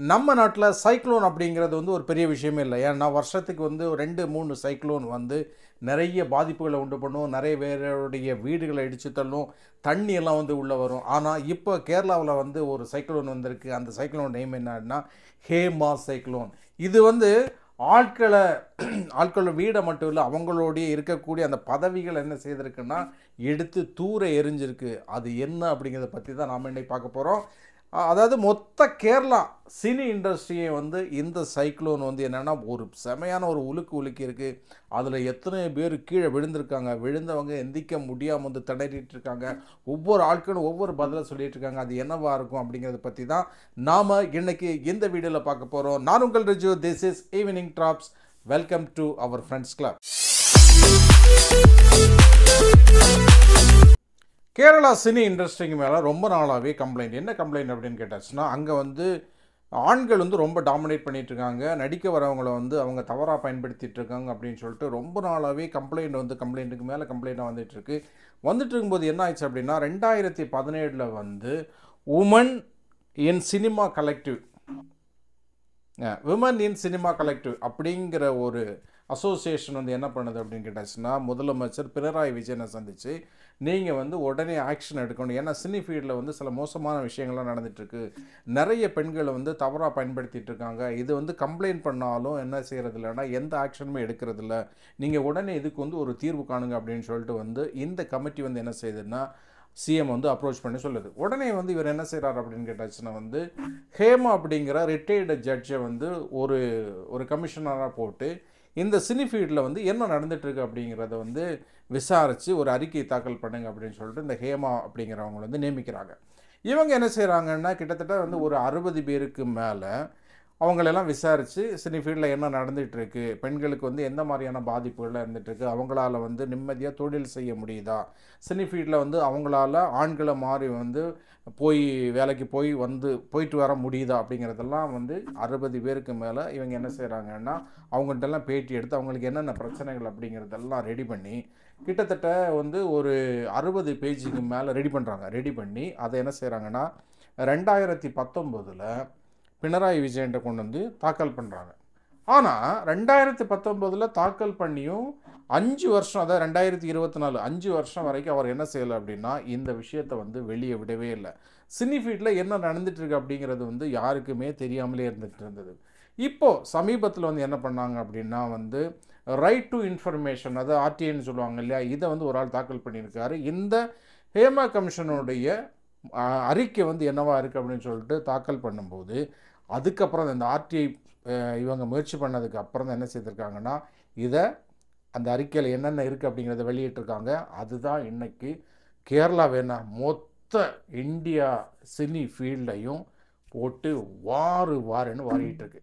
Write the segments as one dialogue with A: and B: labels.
A: நம்ம நாட்டில் சைக்ளோன் அப்படிங்கிறது வந்து ஒரு பெரிய விஷயமே இல்லை. ஏன்னா வருஷத்துக்கு வந்து 2-3 சைக்ளோன் வந்து நிறைய பாதிப்புகளை உண்டு பண்ணும், நிறைய பேருடைய வீடுகளை இடித்து தள்ளும், தண்ணி எல்லாம் வந்து உள்ளே வரும். ஆனால் இப்போ கேரளாவில் வந்து ஒரு சைக்ளோன் வந்திருக்கு. அந்த சைக்ளோன் நேம் என்னன்னா ஹேமா சைக்ளோன். இது வந்து ஆட்களோட வீடை மட்டும் இல்லை, அவங்களுடைய இருக்கக்கூடிய அந்த பதவிகள் என்ன செய்திருக்குன்னா எடுத்து தூர எரிஞ்சிருக்கு. அது என்ன அப்படிங்கிறத பற்றி தான் நாம் இன்னைக்கு பார்க்க போகிறோம். அதாவது மொத்த கேரளா சினி இண்டஸ்ட்ரியை வந்து இந்த சைக்ளோன் வந்து என்னென்னா ஒரு செமையான ஒரு உலுக்கி இருக்குது. அதில் எத்தனை பேர் கீழே விழுந்திருக்காங்க, விழுந்தவங்க எந்திக்க முடியாமல் வந்து திணறிட்டு இருக்காங்க. ஒவ்வொரு ஆட்களும் ஒவ்வொரு பதிலை சொல்லிட்டு இருக்காங்க. அது என்னவா இருக்கும் அப்படிங்கிறத பற்றி தான் நாம் இன்னைக்கு இந்த வீடியோவில் பார்க்க போகிறோம். நான் உங்கள் Riju, this is evening drops. Welcome to our friends club. Kerala cine இண்டஸ்ட்ரிக்கு மேலே ரொம்ப நாளாகவே கம்ப்ளைண்ட். என்ன கம்ப்ளைண்ட் அப்படின்னு கேட்டாச்சுன்னா, அங்கே வந்து ஆண்கள் வந்து ரொம்ப டாமினேட் பண்ணிகிட்ருக்காங்க, நடிக்க வரவங்களை வந்து அவங்க தவறாக பயன்படுத்திகிட்டு இருக்காங்க அப்படின்னு சொல்லிட்டு ரொம்ப நாளாகவே கம்ப்ளைண்ட்டுக்கு மேலே கம்ப்ளைண்ட்டாக வந்துட்டு இருக்கும்போது என்ன ஆயிடுச்சு அப்படின்னா 2017 வந்து உமன் இன் சினிமா கலெக்டிவ் அப்படிங்கிற ஒரு அசோசியேஷன் வந்து என்ன பண்ணுது அப்படின்னு கேட்டாச்சுன்னா, முதலமைச்சர் பினராயி விஜயனை சந்தித்து நீங்கள் வந்து உடனே ஆக்ஷன் எடுக்கணும். ஏன்னா சினி ஃபீல்டில் வந்து சில மோசமான விஷயங்கள்லாம் நடந்துகிட்ருக்கு, நிறைய பெண்களை வந்து தவறாக பயன்படுத்திகிட்டு இருக்காங்க. இது வந்து கம்ப்ளைண்ட் பண்ணாலும் என்ன செய்கிறது இல்லைன்னா எந்த ஆக்ஷனுமே எடுக்கிறதில்ல, நீங்கள் உடனே இதுக்கு வந்து ஒரு தீர்வு காணுங்க அப்படின்னு சொல்லிட்டு வந்து இந்த கமிட்டி வந்து என்ன செய்யுதுன்னா சிஎம் வந்து அப்ரோச் பண்ணி சொல்லுது. உடனே வந்து இவர் என்ன செய்கிறார் அப்படின்னு கேட்டாச்சுன்னா வந்து ஹேமா அப்படிங்கிற ரிட்டையர்டு ஜட்ஜை வந்து ஒரு கமிஷனராக போட்டு இந்த சினி ஃபீல்டில் வந்து என்ன நடந்துகிட்ருக்கு அப்படிங்கிறத வந்து விசாரித்து ஒரு அறிக்கை தாக்கல் பண்ணுங்க அப்படின்னு சொல்லிட்டு இந்த ஹேமா அப்படிங்கிறவங்க வந்து நியமிக்கிறாங்க. இவங்க என்ன செய்கிறாங்கன்னா கிட்டத்தட்ட வந்து ஒரு 60 பேருக்கு மேலே அவங்களெல்லாம் விசாரித்து சினி ஃபீல்டில் என்ன நடந்துகிட்ருக்கு, பெண்களுக்கு வந்து எந்த மாதிரியான பாதிப்புகள்லாம் இருந்துகிட்ருக்கு, அவங்களால வந்து நிம்மதியாக தொழில் செய்ய முடியுதா, சினி ஃபீல்டில் வந்து அவங்களால ஆண்களை மாறி வந்து வேலைக்கு போயிட்டு வர முடியுதா அப்படிங்கிறதெல்லாம் வந்து 60 பேருக்கு மேலே இவங்க என்ன செய்கிறாங்கன்னா அவங்கள்ட்டெல்லாம் பேட்டி எடுத்து அவங்களுக்கு என்னென்ன பிரச்சனைகள் அப்படிங்கிறதெல்லாம் ரெடி பண்ணி கிட்டத்தட்ட வந்து ஒரு 60 பேஜுக்கு மேலே ரெடி பண்ணி அதை என்ன செய்கிறாங்கன்னா 2019 பினராயி விஜயன்ட்ட கொண்டு வந்து தாக்கல் பண்ணுறாங்க. ஆனால் 2019 தாக்கல் பண்ணியும் 5 வருஷம், அதாவது 2024 5 வருஷம் வரைக்கும் அவர் என்ன செய்யலை அப்படின்னா இந்த விஷயத்தை வந்து வெளியே விடவே இல்லை. சினி ஃபீல்டில் என்ன நடந்துகிட்ருக்கு அப்படிங்கிறது வந்து யாருக்குமே தெரியாமலே இருந்துகிட்டு இருந்தது. இப்போது சமீபத்தில் வந்து என்ன பண்ணாங்க அப்படின்னா வந்து ரைட் டு இன்ஃபர்மேஷன், அதாவது ஆர்டிஐன்னு சொல்லுவாங்க இல்லையா, இதை வந்து ஒரு ஆள் தாக்கல் பண்ணியிருக்காரு. இந்த ஹேமா கமிஷனுடைய அறிக்கை வந்து என்னவா இருக்குது அப்படின்னு சொல்லிட்டு தாக்கல் பண்ணும்போது அதுக்கப்புறம் இந்த ஆர்டிஐ இவங்க முயற்சி பண்ணதுக்கு அப்புறம் தான் என்ன செய்திருக்காங்கன்னா அந்த அறிக்கையில் என்னென்ன இருக்குது அப்படிங்கிறத வெளியிட்டிருக்காங்க. அதுதான் இன்னைக்கு கேரளா மொத்த இந்தியா சினி ஃபீல்டையும் போட்டு வாருன்னு வாரிட்டு இருக்கு.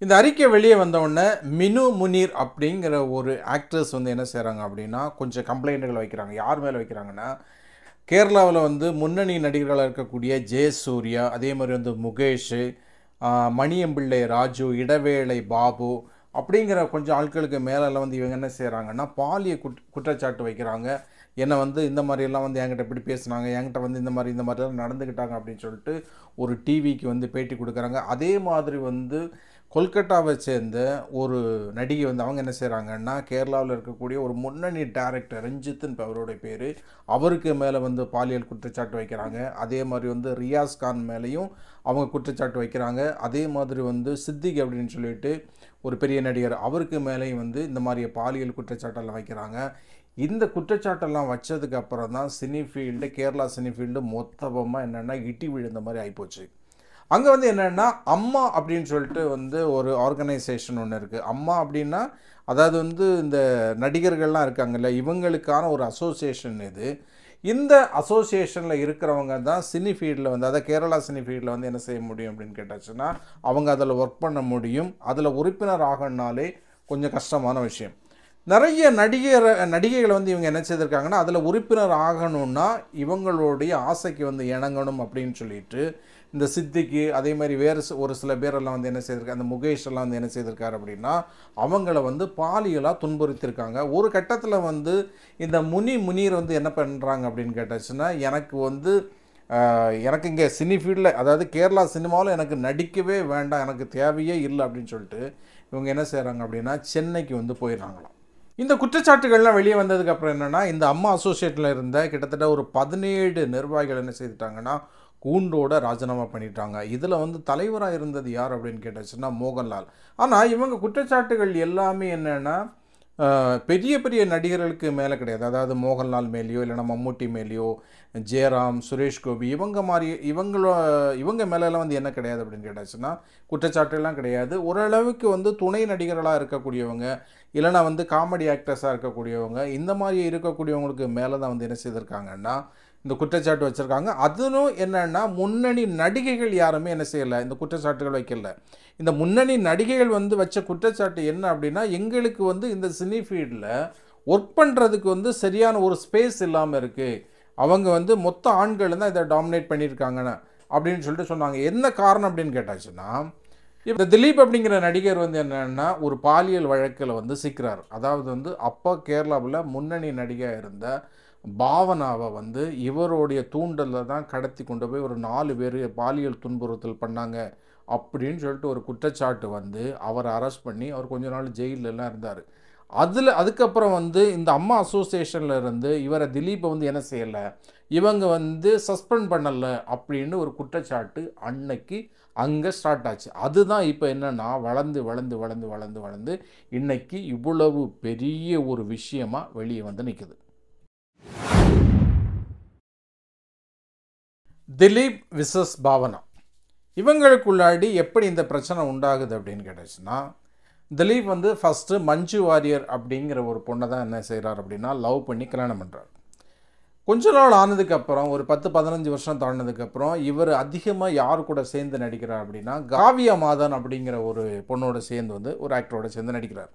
A: இந்த அறிக்கை வெளியே வந்தவுடனே மினு முனீர் அப்படிங்கிற ஒரு ஆக்ட்ரஸ் வந்து என்ன செய்கிறாங்க அப்படின்னா கொஞ்சம் கம்ப்ளைண்ட்டுகள் வைக்கிறாங்க. யார் மேலே வைக்கிறாங்கன்னா, கேரளாவில் வந்து முன்னணி நடிகர்களாக இருக்கக்கூடிய ஜெயசூர்யா, அதே மாதிரி வந்து முகேஷ், மணியம்பிள்ளை ராஜு, இடவேளை பாபு அப்படிங்கிற கொஞ்சம் ஆட்களுக்கு மேலெல்லாம் வந்து இவங்க என்ன செய்கிறாங்கன்னா பாலியல் குற்றச்சாட்டு வைக்கிறாங்க. என்னை வந்து இந்த மாதிரியெல்லாம் வந்து என்கிட்ட இப்படி பேசுனாங்க, என்கிட்ட வந்து இந்த மாதிரிலாம் நடந்துக்கிட்டாங்க அப்படின்னு சொல்லிட்டு ஒரு டிவிக்கு வந்து பேட்டி கொடுக்குறாங்க. அதே மாதிரி வந்து கொல்கட்டாவை சேர்ந்த ஒரு நடிகை வந்து அவங்க என்ன செய்கிறாங்கன்னா கேரளாவில் இருக்கக்கூடிய ஒரு முன்னணி டைரக்டர் ரஞ்சித்ன்னு அவருடைய பேர், அவருக்கு மேலே வந்து பாலியல் குற்றச்சாட்டு வைக்கிறாங்க. அதே மாதிரி வந்து ரியாஸ் கான் மேலேயும் அவங்க குற்றச்சாட்டு வைக்கிறாங்க. அதே மாதிரி வந்து சித்திக் அப்படின்னு சொல்லிட்டு ஒரு பெரிய நடிகர், அவருக்கு மேலேயும் வந்து இந்த மாதிரி பாலியல் குற்றச்சாட்டெல்லாம் வைக்கிறாங்க. இந்த குற்றச்சாட்டெல்லாம் வச்சதுக்கு அப்புறம் தான் கேரளா சினி ஃபீல்டு மொத்தமாக என்னென்னா இட்டி விழுந்த மாதிரி ஆகிப்போச்சு. அங்கே வந்து என்னென்னா அம்மா அப்படின்னு சொல்லிட்டு வந்து ஒரு ஆர்கனைசேஷன் ஒன்று இருக்குது. அம்மா அப்படின்னா அதாவது வந்து இந்த நடிகர்கள்லாம் இருக்காங்கல்ல, இவங்களுக்கான ஒரு அசோசியேஷன் இது. இந்த அசோசியேஷனில் இருக்கிறவங்க தான் சினி ஃபீல்டில் வந்து, அதாவது கேரளா சினி ஃபீல்டில் வந்து என்ன செய்ய முடியும் அப்படின்னு கேட்டாச்சுன்னா அவங்க அதில் ஒர்க் பண்ண முடியும். அதில் உறுப்பினர் ஆகணுனாலே கொஞ்சம் கஷ்டமான விஷயம். நிறைய நடிகைகளை வந்து இவங்க என்ன செய்திருக்காங்கன்னா அதில் உறுப்பினர் ஆகணும்னா இவங்களுடைய ஆசைக்கு வந்து இணங்கணும் அப்படின்னு சொல்லிட்டு இந்த சித்திக்கு அதே மாதிரி வேறு ஒரு சில பேரெல்லாம் வந்து என்ன செய்திருக்காங்க, அந்த முகேஷ் எல்லாம் வந்து என்ன செய்திருக்காரு அப்படின்னா அவங்கள வந்து பாலியலாக துன்புறுத்திருக்காங்க. ஒரு கட்டத்தில் வந்து இந்த முனீர் வந்து என்ன பண்ணுறாங்க அப்படின்னு கேட்டாச்சுன்னா, எனக்கு வந்து எனக்கு இங்கே சினி ஃபீல்டில், அதாவது கேரளா சினிமாவில் எனக்கு நடிக்கவே வேண்டாம், எனக்கு தேவையே இல்லை அப்படின்னு சொல்லிட்டு இவங்க என்ன செய்கிறாங்க அப்படின்னா சென்னைக்கு வந்து போயிடுறாங்களாம். இந்த குற்றச்சாட்டுகள்லாம் வெளியே வந்ததுக்கப்புறம் என்னென்னா, இந்த அம்மா அசோசியேட்டில் இருந்த கிட்டத்தட்ட ஒரு 17 நிர்வாகிகள் என்ன செய்துட்டாங்கன்னா கூண்டோட ராஜினாமா பண்ணிட்டாங்க. இதில் வந்து தலைவராக இருந்தது யார் அப்படின்னு கேட்டாச்சுன்னா மோகன்லால். ஆனால் இவங்க குற்றச்சாட்டுகள் எல்லாமே என்னென்னா பெரிய பெரிய நடிகர்களுக்கு மேலே கிடையாது. அதாவது மோகன்லால் மேலேயோ இல்லைனா மம்முட்டி மேலேயோ, ஜெயராம், சுரேஷ் கோபி இவங்க மேலெல்லாம் வந்து என்ன கிடையாது அப்படின்னு கேட்டாச்சுன்னா குற்றச்சாட்டுலாம் கிடையாது. ஓரளவுக்கு வந்து துணை நடிகர்களாக இருக்கக்கூடியவங்க, இல்லைனா வந்து காமெடி ஆக்டர்ஸாக இருக்கக்கூடியவங்க, இந்த மாதிரி இருக்கக்கூடியவங்களுக்கு மேலே தான் வந்து என்ன செய்திருக்காங்கன்னா இந்த குற்றச்சாட்டு வச்சுருக்காங்க. அதுவும் என்னென்னா முன்னணி நடிகைகள் யாருமே என்ன செய்யலை, இந்த குற்றச்சாட்டுகள் வைக்கல. இந்த முன்னணி நடிகைகள் வந்து வச்ச குற்றச்சாட்டு என்ன அப்படின்னா, எங்களுக்கு வந்து இந்த சினி ஃபீல்டில் ஒர்க் பண்ணுறதுக்கு வந்து சரியான ஒரு ஸ்பேஸ் இல்லாமல் இருக்குது, அவங்க வந்து மொத்த ஆண்கள் தான் இதை டாமினேட் பண்ணியிருக்காங்கன்னு அப்படின்னு சொல்லிட்டு சொன்னாங்க. என்ன காரணம் அப்படின்னு கேட்டாச்சுன்னா, இப்போ திலீப் அப்படிங்கிற நடிகர் வந்து என்னென்னா ஒரு பாலியல் வழக்கில் வந்து சிக்கிறார். அதாவது வந்து அப்போ கேரளாவில் முன்னணி நடிகையாக இருந்த பாவனாவை வந்து இவருடைய தூண்டலில் தான் கடத்தி கொண்டு போய் ஒரு 4 பேர் பாலியல் துன்புறுத்தல் பண்ணாங்க அப்படின்னு சொல்லிட்டு ஒரு குற்றச்சாட்டு வந்து அவரை அரெஸ்ட் பண்ணி அவர் கொஞ்ச நாள் ஜெயிலெலாம் இருந்தார். அதுக்கப்புறம் வந்து இந்த அம்மா அசோசியேஷனில் இருந்து இவரை திலீப்பை வந்து என்ன செய்யலை, இவங்க வந்து சஸ்பெண்ட் பண்ணலை அப்படின்னு ஒரு குற்றச்சாட்டு அன்னைக்கு அங்கே ஸ்டார்ட் ஆச்சு. அதுதான் இப்போ என்னென்னா வளர்ந்து வளர்ந்து வளர்ந்து வளர்ந்து வளர்ந்து இன்னைக்கு இவ்வளவு பெரிய ஒரு விஷயமாக வெளியே வந்து நிற்குது. திலீப் விசஸ் பாவனா, இவங்களுக்குள்ளாடி எப்படி இந்த பிரச்சனை உண்டாகுது அப்படின்னு கேட்டாச்சுன்னா, திலீப் வந்து ஃபஸ்ட்டு மஞ்சு வாரியர் அப்படிங்கிற ஒரு பொண்ணை தான் என்ன செய்கிறார் அப்படின்னா லவ் பண்ணி கல்யாணம் பண்ணுறார். கொஞ்ச நாள் ஆனதுக்கப்புறம் ஒரு 10-15 வருஷம் தாண்டினதுக்கப்புறம் இவர் அதிகமாக யார் கூட சேர்ந்து நடிக்கிறார் அப்படின்னா காவியா மாதன் அப்படிங்கிற ஒரு பொண்ணோட சேர்ந்து வந்து ஒரு ஆக்டரோட சேர்ந்து நடிக்கிறார்.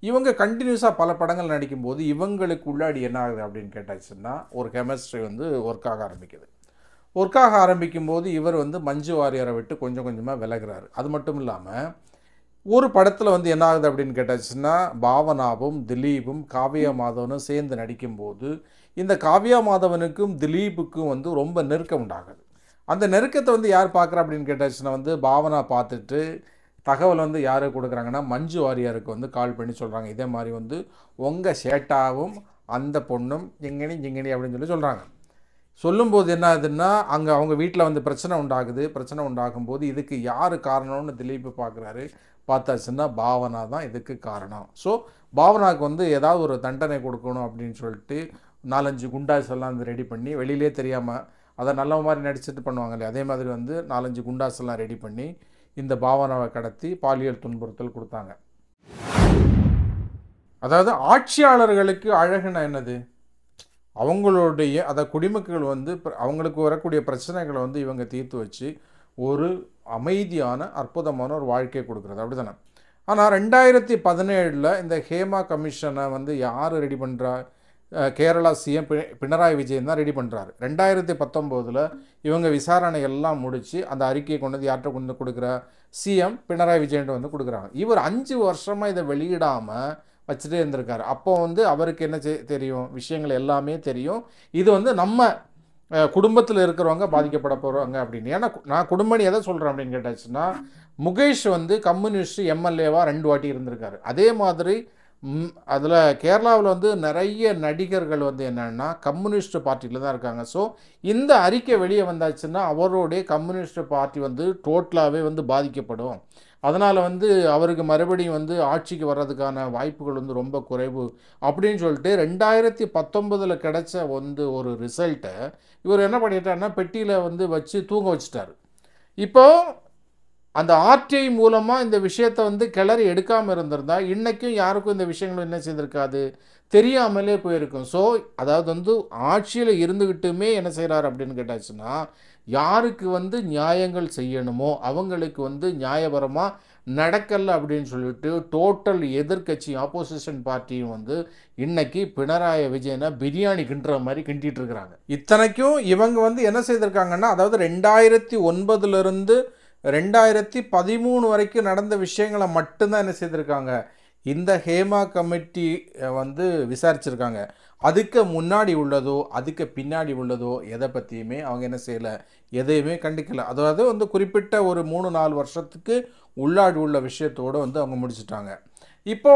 A: இவங்க கண்டினியூஸாக பல படங்கள் நடிக்கும்போது இவங்களுக்கு உள்ளாடி என்ன ஆகுது அப்படின்னு கேட்டாச்சுன்னா ஒரு கெமிஸ்ட்ரி வந்து ஒர்க் ஆக ஆரம்பிக்கும்போது இவர் வந்து மஞ்சு வாரியரை விட்டு கொஞ்சம் கொஞ்சமாக விலகிறாரு. அது மட்டும் இல்லாமல் ஒரு படத்தில் வந்து என்ன ஆகுது அப்படின்னு கேட்டாச்சுன்னா பாவனாவும் திலீப்பும் காவியா மாதவனும் சேர்ந்து நடிக்கும்போது இந்த காவியா மாதவனுக்கும் திலீப்புக்கும் வந்து ரொம்ப நெருக்கம் உண்டாகுது. அந்த நெருக்கத்தை வந்து யார் பார்க்குறா அப்படின்னு கேட்டாச்சுன்னா வந்து பாவனா பார்த்துட்டு தகவல் வந்து யாருக்கு கொடுக்குறாங்கன்னா மஞ்சு வாரியருக்கு வந்து கால் பண்ணி சொல்கிறாங்க, இதே மாதிரி வந்து உங்கள் சேட்டாவும் அந்த பொண்ணும் ஜிங்கனி அப்படின்னு சொல்லி சொல்கிறாங்க. சொல்லும்போது என்ன ஆகுதுன்னா அங்கே அவங்க வீட்டில் வந்து பிரச்சனை உண்டாகும்போது இதுக்கு யார் காரணம்னு திலீப் பார்க்குறாரு. பார்த்தாச்சுன்னா பாவனா தான் இதுக்கு காரணம். ஸோ பாவனாவுக்கு வந்து ஏதாவது ஒரு தண்டனை கொடுக்கணும் அப்படின்னு சொல்லிட்டு 4-5 குண்டாஸ் எல்லாம் வந்து ரெடி பண்ணி வெளியிலே தெரியாமல் அதை நல்ல மாதிரி நடிச்சுட்டு பண்ணுவாங்க இல்லையா, அதே மாதிரி வந்து 4-5 குண்டாஸ் எல்லாம் ரெடி பண்ணி இந்த பாவனாவை கடத்தி பாலியல் துன்புறுத்தல் கொடுத்தாங்க. அதாவது ஆட்சியாளர்களுக்கு அழகுனா என்னது, அவங்களுடைய அதை குடிமக்கள் வந்து அவங்களுக்கு வரக்கூடிய பிரச்சனைகளை வந்து இவங்க தீர்த்து வச்சு ஒரு அமைதியான அற்புதமான ஒரு வாழ்க்கையை கொடுக்குறது, அப்படி தானே. ஆனால் 2017 இந்த ஹேமா கமிஷனை வந்து யார் ரெடி பண்ணுறா, கேரளா சிஎம் பினராயி விஜயன் தான் ரெடி பண்ணுறாரு. 2019 இவங்க விசாரணை எல்லாம் முடித்து அந்த அறிக்கையை கொண்டு வந்து யார்கிட்ட கொண்டு கொடுக்குற சிஎம் பினராயி விஜயன் வந்து கொடுக்குறாங்க. இவர் 5 வருஷமாக இதை வெளியிடாமல் வச்சுட்டே இருந்திருக்காரு. அப்போ வந்து அவருக்கு என்ன தெரியும், விஷயங்கள் எல்லாமே தெரியும். இது வந்து நம்ம குடும்பத்தில் இருக்கிறவங்க பாதிக்கப்பட போகிறவங்க அப்படின்னு. ஏன்னா நான் குடும்பம் எதை சொல்கிறேன் அப்படின்னு கேட்டாச்சுன்னா முகேஷ் வந்து கம்யூனிஸ்ட் எம்எல்ஏவாக 2 வாட்டி இருந்திருக்காரு. அதே மாதிரி அதில் கேரளாவில் வந்து நிறைய நடிகர்கள் வந்து என்னென்னா கம்யூனிஸ்ட் பார்ட்டியில் தான் இருக்காங்க. ஸோ இந்த அறிக்கை வெளியே வந்தாச்சுன்னா அவருடைய கம்யூனிஸ்ட் பார்ட்டி வந்து டோட்டலாகவே வந்து பாதிக்கப்படும். அதனால் வந்து அவருக்கு மறுபடியும் வந்து ஆட்சிக்கு வர்றதுக்கான வாய்ப்புகள் வந்து ரொம்ப குறைவு அப்படின்னு சொல்லிட்டு 2019 கிடைச்ச வந்து ஒரு ரிசல்ட்டை இவர் என்ன பண்ணிட்டாருன்னா பெட்டியில் வந்து வச்சு தூங்க வச்சுட்டார். இப்போது அந்த ஆர்டிஐ மூலமாக இந்த விஷயத்தை வந்து கிளறி எடுக்காமல் இருந்திருந்தால் இன்றைக்கும் யாருக்கும் இந்த விஷயங்களும் என்ன செய்திருக்காது, தெரியாமலே போயிருக்கும். ஸோ அதாவது வந்து ஆட்சியில் இருந்துக்கிட்டுமே என்ன செய்கிறார் அப்படின்னு கேட்டாச்சுன்னா யாருக்கு வந்து நியாயங்கள் செய்யணுமோ அவங்களுக்கு வந்து நியாயபரமாக நடக்கலை அப்படின்னு சொல்லிட்டு டோட்டல் எதிர்கட்சி ஆப்போசிஷன் பார்ட்டியும் வந்து இன்னைக்கு பினராயி விஜயனை பிரியாணி கிண்டுற மாதிரி கிண்டிட்டு இருக்கிறாங்க. இத்தனைக்கும் இவங்க வந்து என்ன செய்திருக்காங்கன்னா அதாவது 2009 2013 வரைக்கும் நடந்த விஷயங்களை மட்டும்தான் என்ன செய்திருக்காங்க, இந்த ஹேமா கமிட்டி வந்து விசாரிச்சிருக்காங்க. அதுக்கு முன்னாடி உள்ளதோ, அதுக்கு பின்னாடி உள்ளதோ எதை பற்றியுமே அவங்க என்ன செய்யலை, எதையுமே கண்டிக்கல. அதாவது வந்து குறிப்பிட்ட ஒரு 3-4 வருஷத்துக்கு உள்ளாடி உள்ள விஷயத்தோடு வந்து அவங்க முடிச்சிட்டாங்க. இப்போ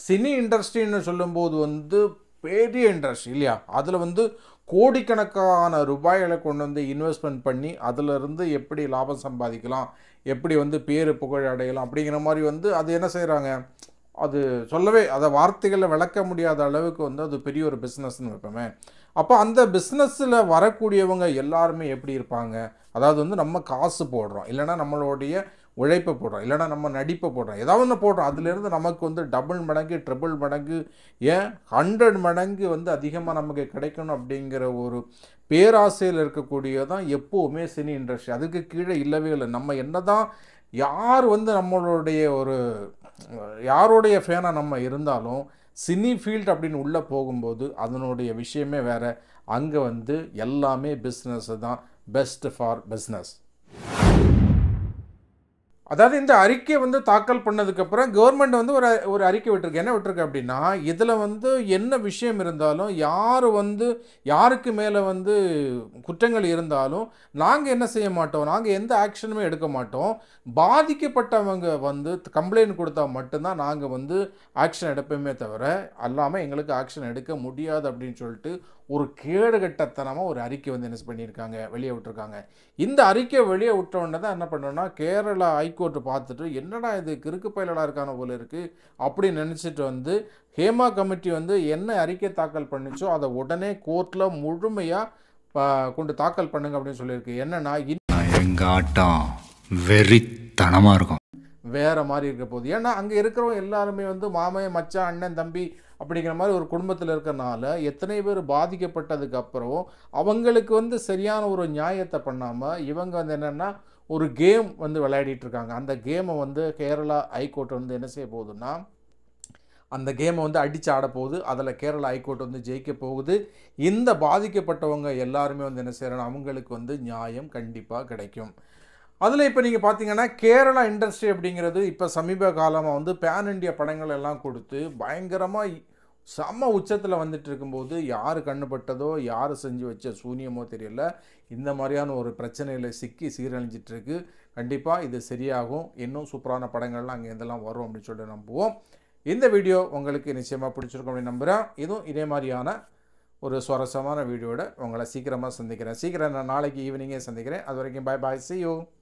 A: சினி இண்டஸ்ட்ரின்னு சொல்லும்போது வந்து பெரிய இண்டஸ்ட்ரி இல்லையா? அதில் வந்து கோடிக்கணக்கான ரூபாய்களை கொண்டு வந்து இன்வெஸ்ட்மெண்ட் பண்ணி அதிலிருந்து எப்படி லாபம் சம்பாதிக்கலாம், எப்படி வந்து பேரு புகழ் அடையலாம் அப்படிங்கிற மாதிரி வந்து அது என்ன செய்கிறாங்க, அது சொல்லவே அதை வார்த்தைகளில் விளக்க முடியாத அளவுக்கு வந்து அது பெரிய ஒரு பிஸ்னஸ்ன்னு வைப்போமே. அப்போ அந்த பிஸ்னஸில் வரக்கூடியவங்க எல்லாருமே எப்படி இருப்பாங்க, அதாவது வந்து நம்ம காசு போடுறோம், இல்லைனா நம்மளுடைய உழைப்பை போடுறோம், இல்லைனா நம்ம நடிப்பை போடுறோம், ஏதாவது ஒன்று போடுறோம், அதுலேருந்து நமக்கு வந்து டபுள் மடங்கு ட்ரிபிள் மடங்கு ஏன் 100 மடங்கு வந்து அதிகமாக நமக்கு கிடைக்கணும் அப்படிங்கிற ஒரு பேராசையில் இருக்கக்கூடியதான் எப்போவுமே சினி இண்டஸ்ட்ரி. அதுக்கு கீழே இல்லவே இல்லை. நம்ம என்ன தான் யார் வந்து நம்மளுடைய ஒரு யாருடைய ஃபேனாக நம்ம இருந்தாலும் சினி ஃபீல்ட் அப்படின்னு உள்ளே போகும்போது அதனுடைய விஷயமே வேறு. அங்கே வந்து எல்லாமே பிஸ்னஸ் தான், பெஸ்ட் ஃபார் பிஸ்னஸ். அதாவது இந்த அறிக்கை வந்து தாக்கல் பண்ணதுக்கப்புறம் கவர்மெண்ட் வந்து ஒரு அறிக்கை விட்டுருக்கு. என்ன விட்டுருக்கு அப்படின்னா, இதில் வந்து என்ன விஷயம் இருந்தாலும் யார் வந்து யாருக்கு மேலே வந்து குற்றங்கள் இருந்தாலும் நாங்கள் என்ன செய்ய மாட்டோம், நாங்கள் எந்த ஆக்ஷனுமே எடுக்க மாட்டோம். பாதிக்கப்பட்டவங்க வந்து கம்ப்ளைண்ட் கொடுத்தா மட்டும்தான் நாங்கள் வந்து ஆக்ஷன் எடுப்போமே தவிர அல்லாமல் எங்களுக்கு ஆக்ஷன் எடுக்க முடியாது அப்படின்னு சொல்லிட்டு ஒரு கேடுகட்டத்தனமாக ஒரு அறிக்கை வந்து என்ன பண்ணியிருக்காங்க, வெளியே விட்டுருக்காங்க. இந்த அறிக்கை வெளியே விட்டோன்னே தான் என்ன பண்ணோன்னா, கேரளா ஹைகோர்ட்டு பார்த்துட்டு என்னடா இது கிறுக்கு பயலடா இருக்கான போல இருக்குது அப்படின்னு நினச்சிட்டு வந்து ஹேமா கமிட்டி வந்து என்ன அறிக்கை தாக்கல் பண்ணிச்சோ அதை உடனே கோர்ட்டில் முழுமையாக கொண்டு தாக்கல் பண்ணுங்க அப்படின்னு சொல்லியிருக்கு. என்னன்னா
B: எங்கள் ஆட்டம் வெறித்தனமாக இருக்கும்,
A: வேறு மாதிரி இருக்க போகுது. ஏன்னா அங்கே இருக்கிறவங்க எல்லாருமே வந்து மாமன் மச்சான் அண்ணன் தம்பி அப்படிங்கிற மாதிரி ஒரு குடும்பத்தில் இருக்கிறனால எத்தனை பேர் பாதிக்கப்பட்டதுக்கப்புறம் அவங்களுக்கு வந்து சரியான ஒரு நியாயத்தை பண்ணாமல் இவங்க வந்து என்னென்னா ஒரு கேம் வந்து விளையாடிட்டு இருக்காங்க. அந்த கேமை வந்து கேரளா ஹைகோர்ட் வந்து என்ன செய்ய போகுதுன்னா, அந்த கேமை வந்து அடித்து ஆட போகுது. அதில் கேரளா ஹைகோர்ட் வந்து ஜெயிக்க போகுது. இந்த பாதிக்கப்பட்டவங்க எல்லாருமே வந்து என்ன செய்கிறாங்க, அவங்களுக்கு வந்து நியாயம் கண்டிப்பாக கிடைக்கும். அதில் இப்போ நீங்கள் பார்த்தீங்கன்னா கேரளா இண்டஸ்ட்ரி அப்படிங்கிறது இப்போ சமீப காலமாக வந்து பேன் இண்டியா படங்கள் எல்லாம் கொடுத்து பயங்கரமாக செம்ம உச்சத்தில் வந்துட்டு இருக்கும்போது யார் கண்ணுப்பட்டதோ யார் செஞ்சு வச்ச சூனியமோ தெரியல, இந்த மாதிரியான ஒரு பிரச்சனையில் சிக்கி சீரழிஞ்சிட்ருக்கு. கண்டிப்பாக இது சரியாகும். இன்னும் சூப்பரான படங்கள்லாம் அங்கே இதெல்லாம் வரும் அப்படின்னு சொல்லிட்டு நம்புவோம். இந்த வீடியோ உங்களுக்கு நிச்சயமாக பிடிச்சிருக்கும் அப்படின்னு நம்புகிறேன். இதுவும் இதே மாதிரியான ஒரு சுவாரஸ்யமான வீடியோட உங்களை சீக்கிரமாக சந்திக்கிறேன். நான் நாளைக்கு ஈவினிங்கே சந்திக்கிறேன். அது வரைக்கும் பாய் பாய், see you.